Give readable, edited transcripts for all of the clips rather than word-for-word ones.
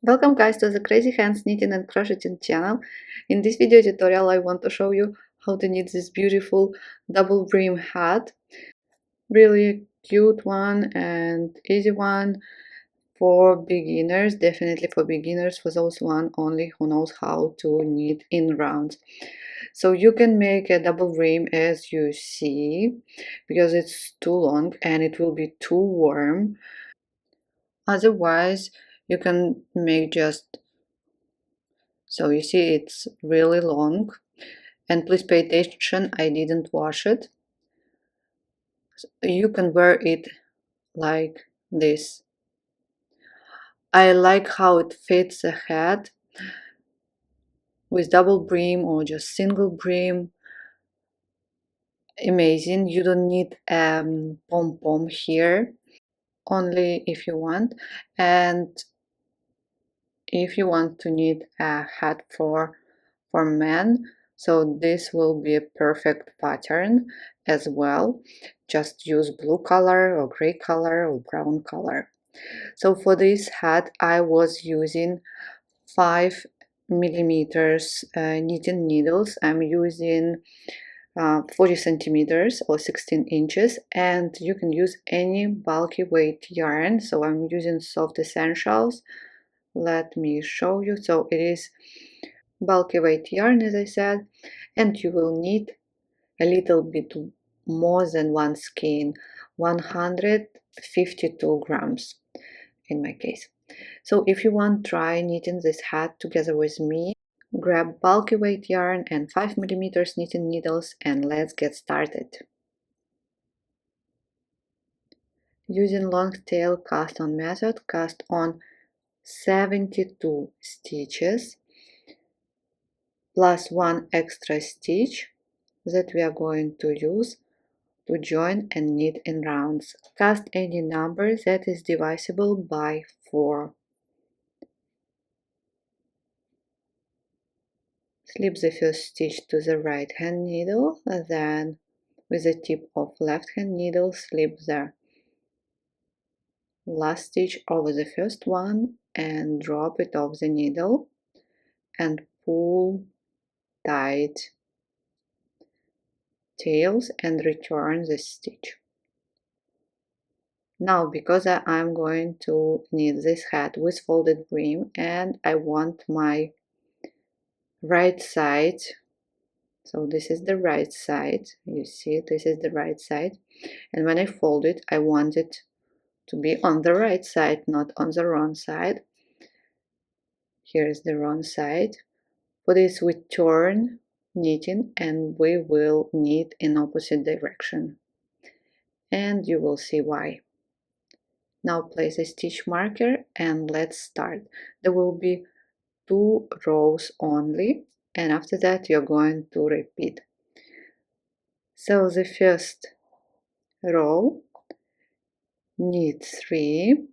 Welcome guys to the Crazy Hands Knitting and Crocheting channel. In this video tutorial I want to show you how to knit this beautiful double brim hat. Really cute one and easy one for beginners, definitely for beginners, for those one only who knows how to knit in rounds. So you can make a double brim as you see, because it's too long and it will be too warm. Otherwise you can make just so you see it's really long, and please pay attention, I didn't wash it. You can wear it like this. I like how it fits the head with double brim or just single brim. Amazing. You don't need pom-pom here, only if you want. And if you want to knit a hat for men, so this will be a perfect pattern as well. Just use blue color or gray color or brown color. So for this hat I was using 5 millimeters knitting needles. I'm using 40 centimeters or 16 inches, and you can use any bulky weight yarn. So I'm using Soft Essentials. Let me show you. So it is bulky weight yarn, as I said, and you will need a little bit more than one skein, 152 grams in my case. So if you want to try knitting this hat together with me, grab bulky weight yarn and 5 millimeters knitting needles, and let's get started. Using long tail cast on method, cast on 72 stitches plus one extra stitch that we are going to use to join and knit in rounds. Cast any number that is divisible by 4. Slip the first stitch to the right hand needle, then with the tip of left hand needle slip the last stitch over the first one and drop it off the needle and pull tight tails and return the stitch. Now, because I'm going to knit this hat with folded brim and I want my right side, so this is the right side, you see this is the right side, and when I fold it I want it to be on the right side, not on the wrong side. Here is the wrong side. For this we turn knitting and we will knit in opposite direction, and you will see why. Now place a stitch marker and let's start. There will be 2 rows only, and after that you're going to repeat. So the first row, knit 3,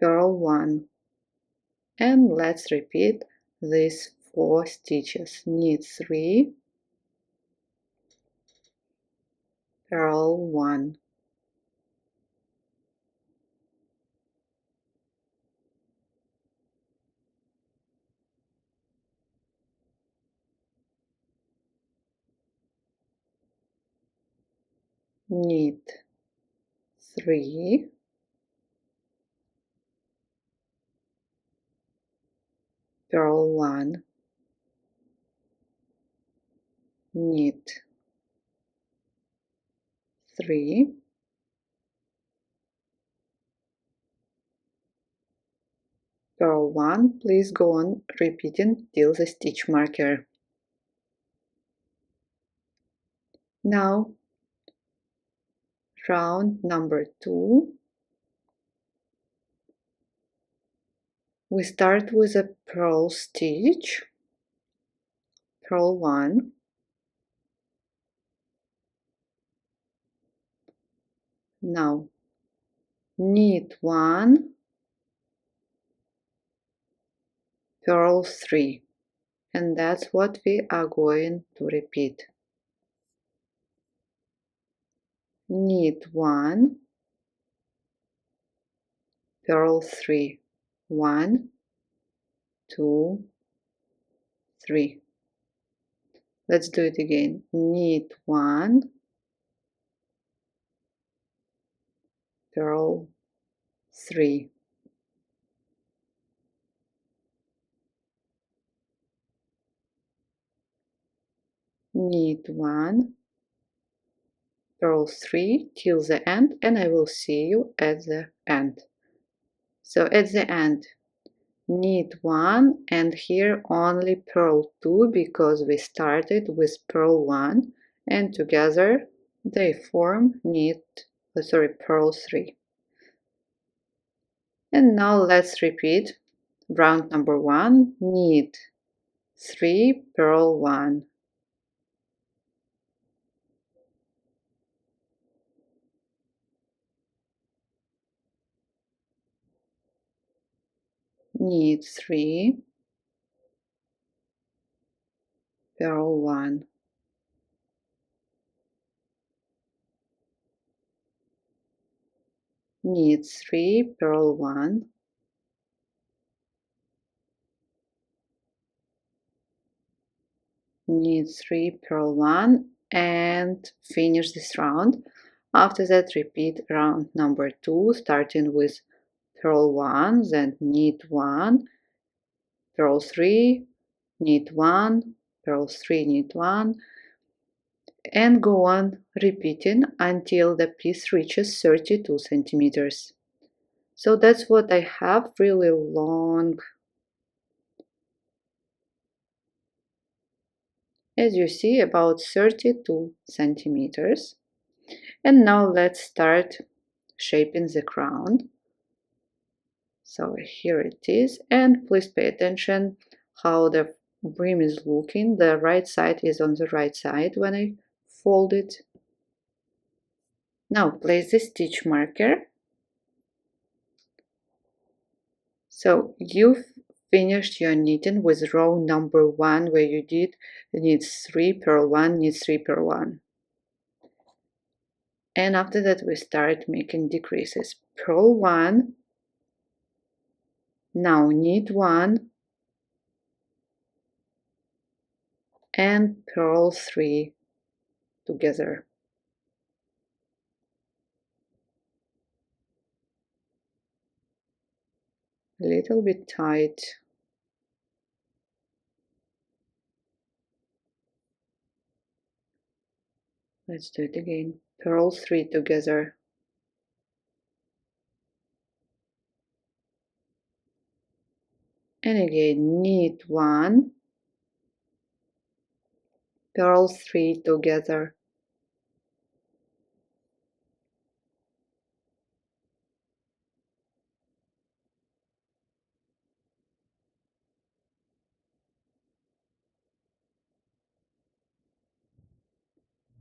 purl 1, and let's repeat these 4 stitches. Knit 3, purl 1, knit 3, purl 1, knit 3, purl 1. Please go on repeating till the stitch marker. Now round number 2, we start with a purl stitch, purl 1, now knit 1, purl 3, and that's what we are going to repeat. Knit 1, purl 3, 1, 2, 3. Let's do it again. Knit 1, purl 3. Knit 1, purl 3 till the end, and I will see you at the end. So at the end, knit 1, and here only purl 2 because we started with purl 1, and together they form purl 3. And now let's repeat round number 1. Knit 3, purl 1. Knit 3, purl 1. Knit 3, purl 1. Knit 3, purl 1, and finish this round. After that, repeat round number 2, starting with purl 1, then knit 1, purl 3, knit 1, purl 3, knit 1, and go on repeating until the piece reaches 32 centimeters. So that's what I have, really long. As you see, about 32 centimeters. And now let's start shaping the crown. So here it is, and please pay attention how the brim is looking. The right side is on the right side when I fold it. Now place the stitch marker. So you've finished your knitting with row number 1, where you did knit 3, purl 1, knit 3, purl 1. And after that we start making decreases. Purl 1, now knit 1, and purl 3 together. A little bit tight. Let's do it again. Purl 3 together. And again, knit 1, purl 3 together.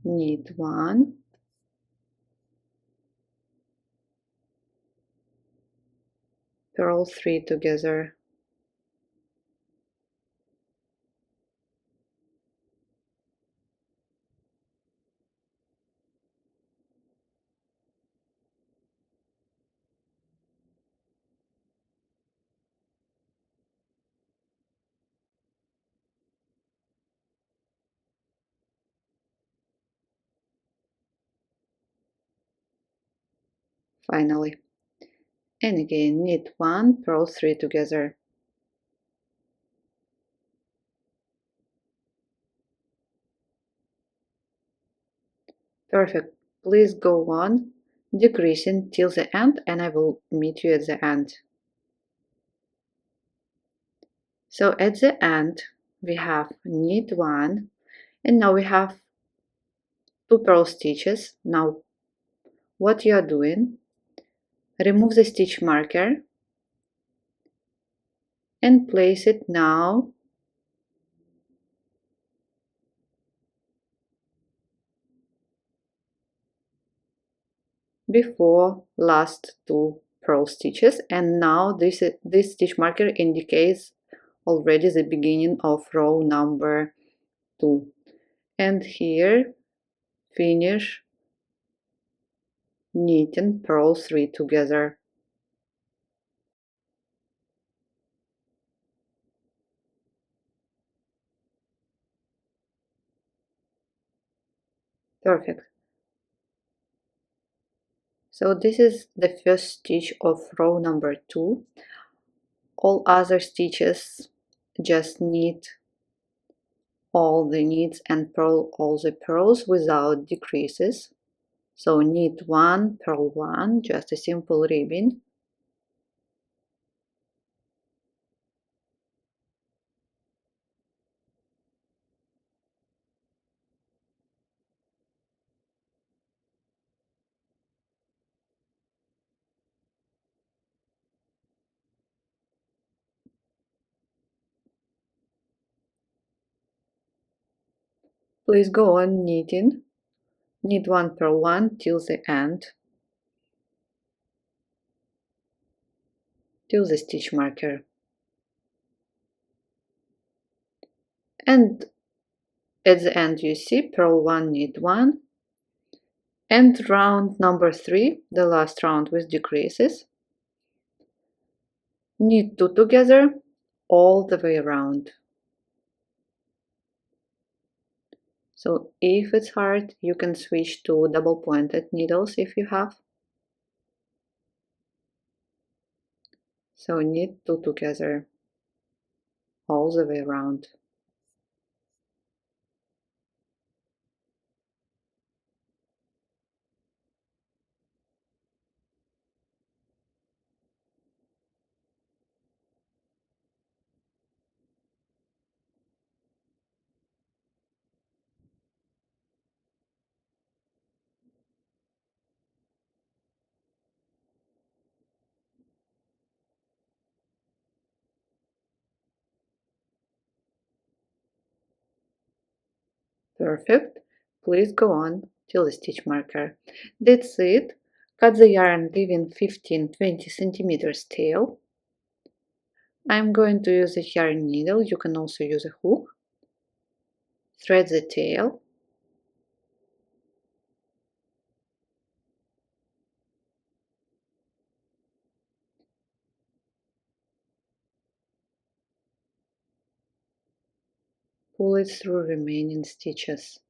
Knit 1, purl 3 together. Finally. And again, knit 1, purl 3 together. Perfect. Please go on decreasing till the end, and I will meet you at the end. So at the end we have knit 1, and now we have 2 purl stitches. Now what you are doing, remove the stitch marker and place it now before last 2 purl stitches, and now this stitch marker indicates already the beginning of row number 2. And here finish knitting purl 3 together. Perfect. So this is the first stitch of row number 2. All other stitches just knit all the knits and purl all the purls without decreases. So knit 1, purl 1, just a simple ribbing. Please go on knitting. Knit 1, purl 1 till the end, till the stitch marker. And at the end you see purl 1, knit 1, and round number 3, the last round with decreases, knit 2 together all the way around. So if it's hard, you can switch to double pointed needles if you have. So knit 2 together all the way around. Perfect. Please go on till the stitch marker. That's it. Cut the yarn leaving 15-20 centimeters tail. I'm going to use a yarn needle. You can also use a hook. Thread the tail. Pull it through remaining stitches.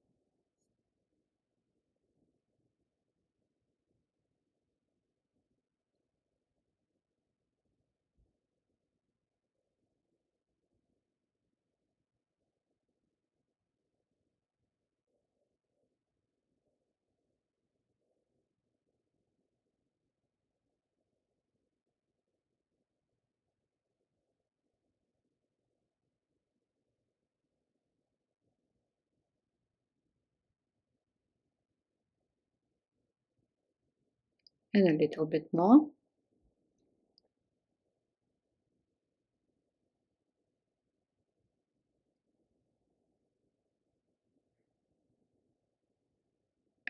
And a little bit more.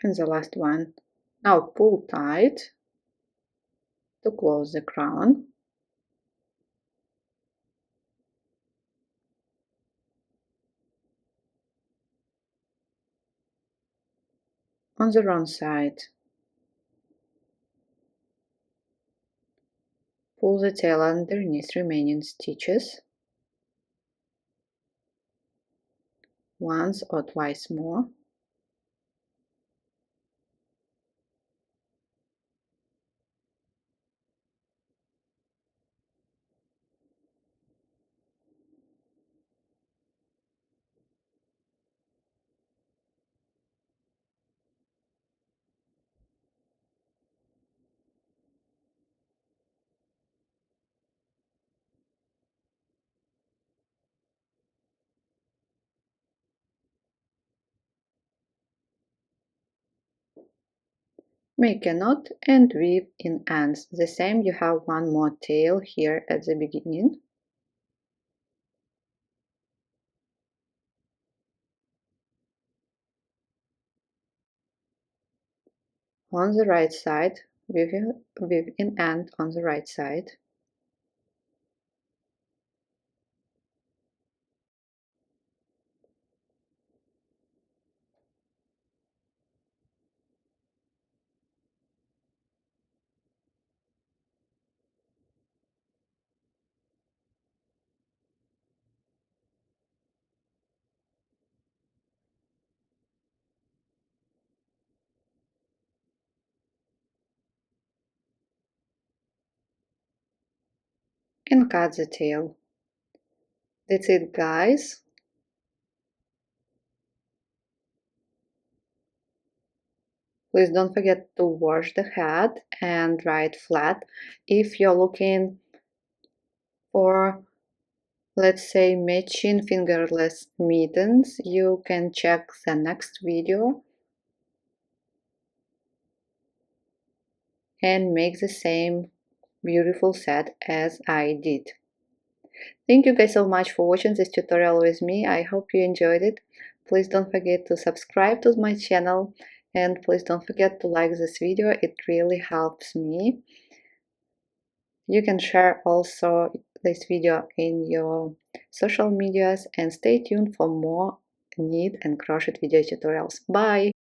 And the last one. Now pull tight to close the crown. On the wrong side, pull the tail underneath remaining stitches once or twice more. Make a knot and weave in ends. The same, you have one more tail here at the beginning. On the right side, weave in end on the right side. can cut the tail. That's it, guys. Please don't forget to wash the hat and dry it flat. If you're looking for, let's say, matching fingerless mittens, you can check the next video and make the same beautiful set as I did. Thank you guys so much for watching this tutorial with me. I hope you enjoyed it. Please don't forget to subscribe to my channel, and please don't forget to like this video. It really helps me. You can share also this video in your social medias, and stay tuned for more knit and crochet video tutorials. Bye!